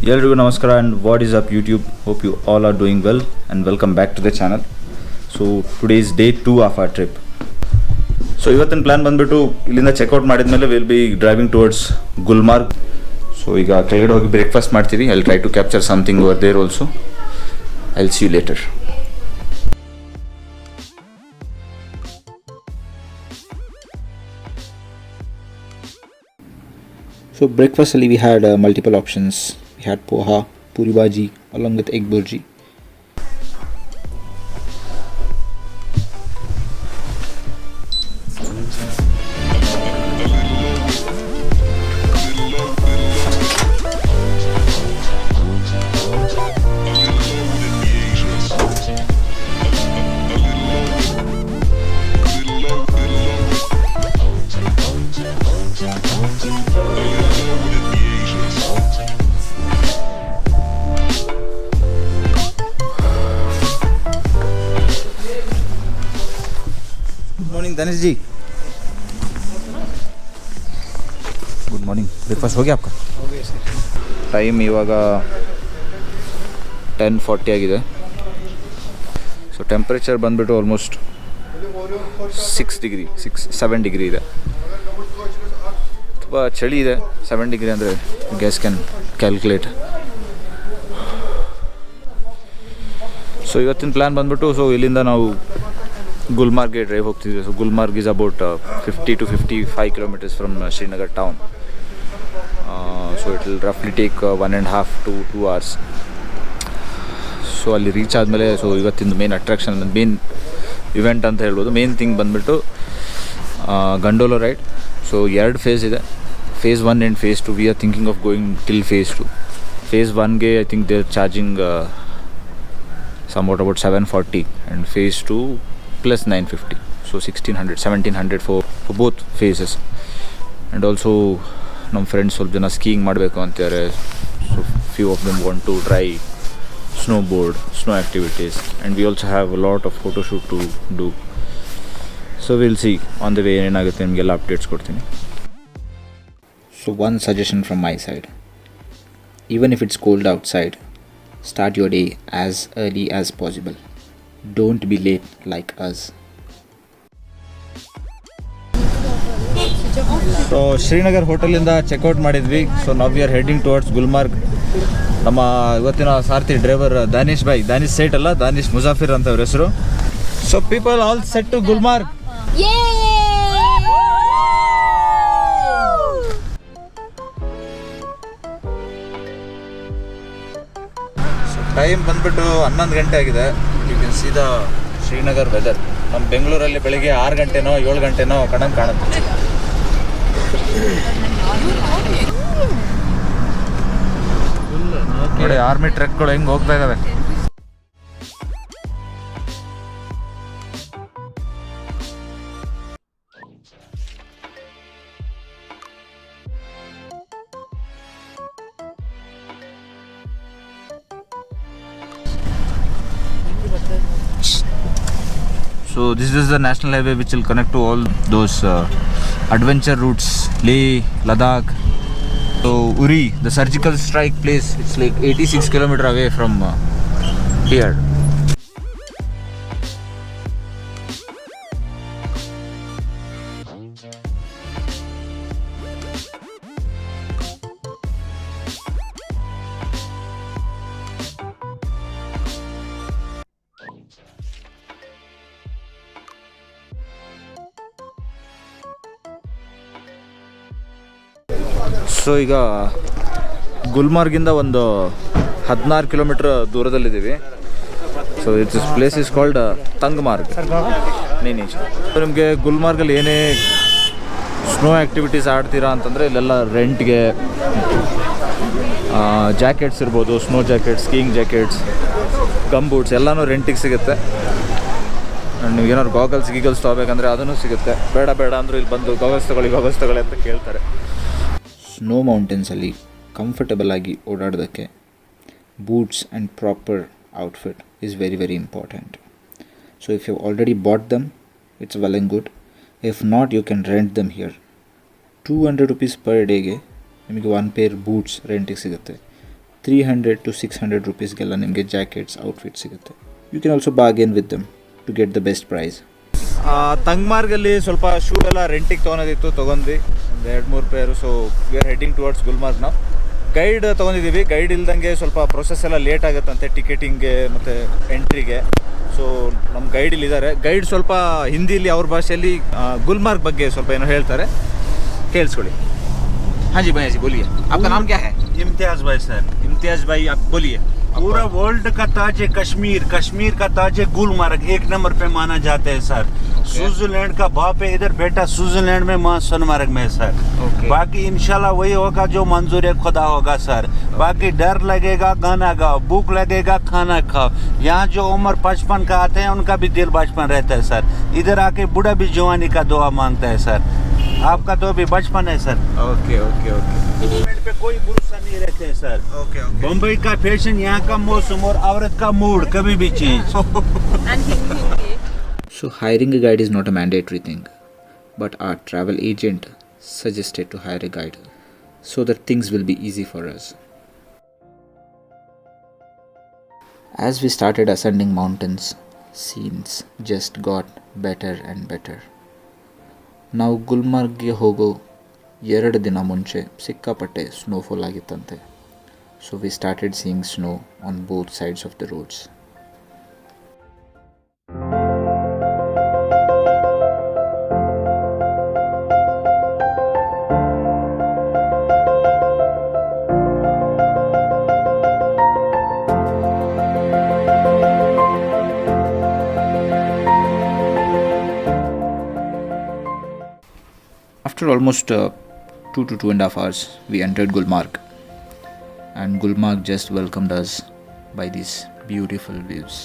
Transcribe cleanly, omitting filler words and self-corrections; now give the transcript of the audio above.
Yelrigu namaskara and what is up YouTube? Hope you all are doing well and welcome back to the channel. So today is day 2 of our trip. So ಇವತ್ತಿನ plan ಬಂದ್ಬಿಟ್ಟು ಇಲ್ಲಿಂದ checkout ಮಾಡಿದ್ಮೇಲೆ will be driving towards Gulmarg. So ಈಗ ಕೆಳಗಡೆ ಹೋಗಿ breakfast ಮಾಡ್ತೀವಿ. I will try to capture something over there also. I will see you later. So breakfast we had multiple options. We had poha, puri bhaji along with egg burji. Danish ji good morning. Breakfast हो गया आपका? हो गया sir. Time ಇವಾಗ 10:40 ಆಗಿದೆ. So temperature ಬಂದ್ಬಿಟ್ಟು almost 7 degree ಇದೆ. ತುಂಬ ಚಳಿ ಇದೆ. 7 ಡಿಗ್ರಿ ಅಂದರೆ ಗ್ಯಾಸ್ ಕ್ಯಾನ್ ಕ್ಯಾಲ್ಕುಲೇಟ್. ಸೊ ಇವತ್ತಿನ ಪ್ಲ್ಯಾನ್ ಬಂದ್ಬಿಟ್ಟು ಸೊ ಇಲ್ಲಿಂದ ನಾವು ಗುಲ್ಮಾರ್ಗ್ಗೆ ಡ್ರೈವ್ ಹೋಗ್ತಿದ್ವಿ. So Gulmarg is about 50 to 55 kilometers from Srinagar town. So it will ರಫ್ಲಿ ಟೇಕ್ 1.5 to 2 hours. ಸೊ ಅಲ್ಲಿ ರೀಚ್ ಆದಮೇಲೆ ಸೊ ಇವತ್ತಿಂದು ಮೇನ್ ಅಟ್ರಾಕ್ಷನ್, ಮೇನ್ ಇವೆಂಟ್ ಅಂತ ಹೇಳ್ಬೋದು. ಮೇನ್ ಥಿಂಗ್ ಬಂದುಬಿಟ್ಟು ಗಂಡೋಲಾ ರೈಡ್. ಸೊ 2 ಫೇಸ್ ಇದೆ, phase 1 and phase 2. We are thinking of going till phase 2. Phase 1ಗೆ I think they are charging somewhat about 740 and phase 2 plus 950, so 1700 for both phases. And also ನಮ್ಮ friends ಸ್ವಲ್ಪ ಜನ skiing ಮಾಡಬೇಕು ಅಂತಾರೆ. So few of them want to try snow board, snow activities, and we also have a lot of photo shoot to do. So will see on the way ಏನಾಗುತ್ತೆ ನಿಮಗೆಲ್ಲ updates ಕೊಡ್ತೀನಿ. So one suggestion from my side, even if it's cold outside, start your day as early as possible. Don't be late like us. So Srinagar ಹೋಟೆಲಿಂದ checkout ಮಾಡಿದ್ವಿ. So ನಾವು we are heading towards Gulmarg. ನಮ್ಮ ಇವತ್ತಿನ ಸಾರಥಿ driver ದಾನಿಶ್ ಭಾಯ್, ದಾನಿಶ್ ಸೇಟ್ ಅಲ್ಲ, ದಾನಿಶ್ ಮುಜಾಫಿರ್ ಅಂತ ಅವ್ರ ಹೆಸರು. So people all set to Gulmarg. Time ಬಂದ್ಬಿಟ್ಟು 11 ಗಂಟೆ ಆಗಿದೆ. You can see the Srinagar weather. ನಮ್ಮ ಬೆಂಗಳೂರಲ್ಲಿ ಬೆಳಿಗ್ಗೆ 6 ಗಂಟೆನೋ 7 ಗಂಟೆನೋ ಕಣಂಗೆ ಕಾಣುತ್ತೆ. ನೋಡಿ ಆರ್ಮಿ ಟ್ರಕ್ಗಳು ಹೆಂಗೆ ಹೋಗ್ತಾ ಇದ್ದಾವೆ. So this is the national highway which will connect to all those adventure routes, Leh, Ladakh. So Uri, the surgical strike place, it's like 86 kilometers away from here. So ಈಗ ಗುಲ್ಮಾರ್ಗಿಂದ ಒಂದು 16 ಕಿಲೋಮೀಟ್ರ್ ದೂರದಲ್ಲಿದ್ದೀವಿ. So it's place is called Tangmarg. So ನಿಮಗೆ ಗುಲ್ಮಾರ್ಗಲ್ಲಿ ಏನೇ snow activities ಆಡ್ತೀರಾ ಅಂತಂದರೆ ಇಲ್ಲೆಲ್ಲ ರೆಂಟ್ಗೆ ಜಾಕೆಟ್ಸ್ ಇರ್ಬೋದು, snow jackets, skiing jackets, gum boots ಎಲ್ಲನೂ ರೆಂಟಿಗೆ ಸಿಗುತ್ತೆ. ನೀವು ಏನಾದ್ರು ಗಾಗಲ್ಸ್ ತೊಗೋಬೇಕಂದ್ರೆ ಅದನ್ನು ಸಿಗುತ್ತೆ. ಬೇಡ ಅಂದರೂ ಇಲ್ಲಿ ಬಂದು ಗಾಗಲ್ಸ್ ತಗೊಳ್ಳಿ ಅಂತ ಕೇಳ್ತಾರೆ. ಸ್ನೋ ಮೌಂಟೇನ್ಸಲ್ಲಿ ಕಂಫರ್ಟಬಲ್ ಆಗಿ ಓಡಾಡೋದಕ್ಕೆ boots and proper outfit is very very important. So if you already bought them, it's well and good. If not, you can rent them here. 200 rupees per ಡೇಗೆ ನಿಮಗೆ 1 pair ಬೂಟ್ಸ್ ರೆಂಟಿಗೆ ಸಿಗುತ್ತೆ. 300 to 600 ರುಪೀಸ್ಗೆಲ್ಲ ನಿಮಗೆ jackets outfit ಸಿಗುತ್ತೆ. You can also bargain with them to get the best price. ತಂಗ್ಮಾರ್ಗಲ್ಲಿ ಸ್ವಲ್ಪ shoe ಎಲ್ಲ ರೆಂಟಿಗೆ ತೊಗೊಳೋದಿತ್ತು, ತೊಗೊಂಡ್ವಿ ಒಂದು 2-3 pair. So we are heading towards Gulmarg ನಾವು. ಗೈಡ್ ತೊಗೊಂಡಿದ್ದೀವಿ. ಗೈಡ್ ಇಲ್ದಂಗೆ ಸ್ವಲ್ಪ ಪ್ರೊಸೆಸ್ ಎಲ್ಲ ಲೇಟ್ ಆಗುತ್ತಂತೆ, ಟಿಕೆಟಿಂಗ್ಗೆ ಮತ್ತು ಎಂಟ್ರಿಗೆ. ಸೊ ನಮ್ಮ ಗೈಡ್ ಇಲ್ಲಿದ್ದಾರೆ. ಗೈಡ್ ಸ್ವಲ್ಪ ಹಿಂದಿಲಿ ಅವ್ರ ಭಾಷೆಯಲ್ಲಿ ಗುಲ್ಮಾರ್ಗ್ ಬಗ್ಗೆ ಸ್ವಲ್ಪ ಏನೋ ಹೇಳ್ತಾರೆ, ಕೇಳಿಸ್ಕೊಳ್ಳಿ. हाँ जी भैया जी बोलिए, आपका नाम क्या है? इम्तियाज भाई सर. इम्तियाज भाई, आप बोलिए. पूरा वर्ल्ड का ताज है कश्मीर, कश्मीर का ताज है गुलमर्ग, 1 नंबर पे माना जाता है सर. स्विट्जरलैंड का बाप है इधर बेटा, स्विट्जरलैंड में माँ सोनमर्ग में सर. बाकी इंशाल्लाह वही होगा जो मंजूर है खुदा होगा सर. बाकी डर लगेगा गाना गाओ, भूख लगेगा खाना खाओ. यहाँ जो उम्र 55 का आते हैं उनका भी दिल बचपन रहता है सर. इधर आके बूढ़ा भी जवानी का दुआ मांगता है सर. आपका तो अभी बचपन है सर. Okay okay okay. पे कोई भरोसा नहीं रहते है सर. Okay okay. बम्बई का फैशन, यहाँ का मौसम और औरत का मूड कभी भी change. So hiring a guide is not a mandatory thing, but our travel agent suggested to hire a guide so that things will be easy for us. As we started ascending mountains, scenes just got better and better. ನಾವು ಗುಲ್ಮಾರ್ಗ್ಗೆ ಹೋಗೋ 2 ದಿನ ಮುಂಚೆ ಸಿಕ್ಕಾಪಟ್ಟೆ snowfall ಆಗಿತ್ತಂತೆ. So we started seeing snow on both sides of the roads. After almost 2 to 2.5 hours, we entered Gulmarg, and Gulmarg just welcomed us by these beautiful views.